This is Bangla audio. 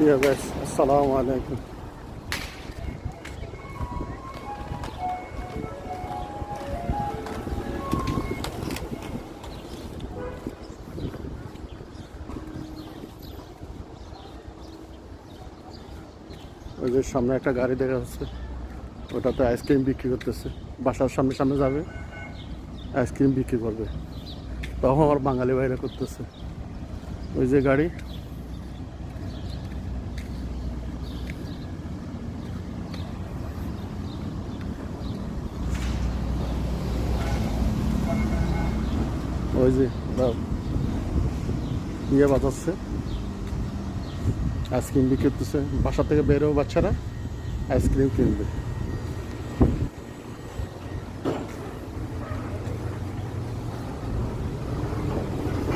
প্রিয় গাইস, আসসালামু আলাইকুম। ওই যে সামনে একটা গাড়ি দেখা যাচ্ছে, ওটাতে আইসক্রিম বিক্রি করতেছে। বাসার সামনে সামনে যাবে, আইসক্রিম বিক্রি করবে। তখন আমার বাঙালি ভাইরা করতেছে। ওই যে গাড়ি, ওই যে ইয়ে বাজাচ্ছে, আইসক্রিম বিক্রি করতেছে। বাসা থেকে বেরোবে বাচ্চারা, আইসক্রিম কিনবে।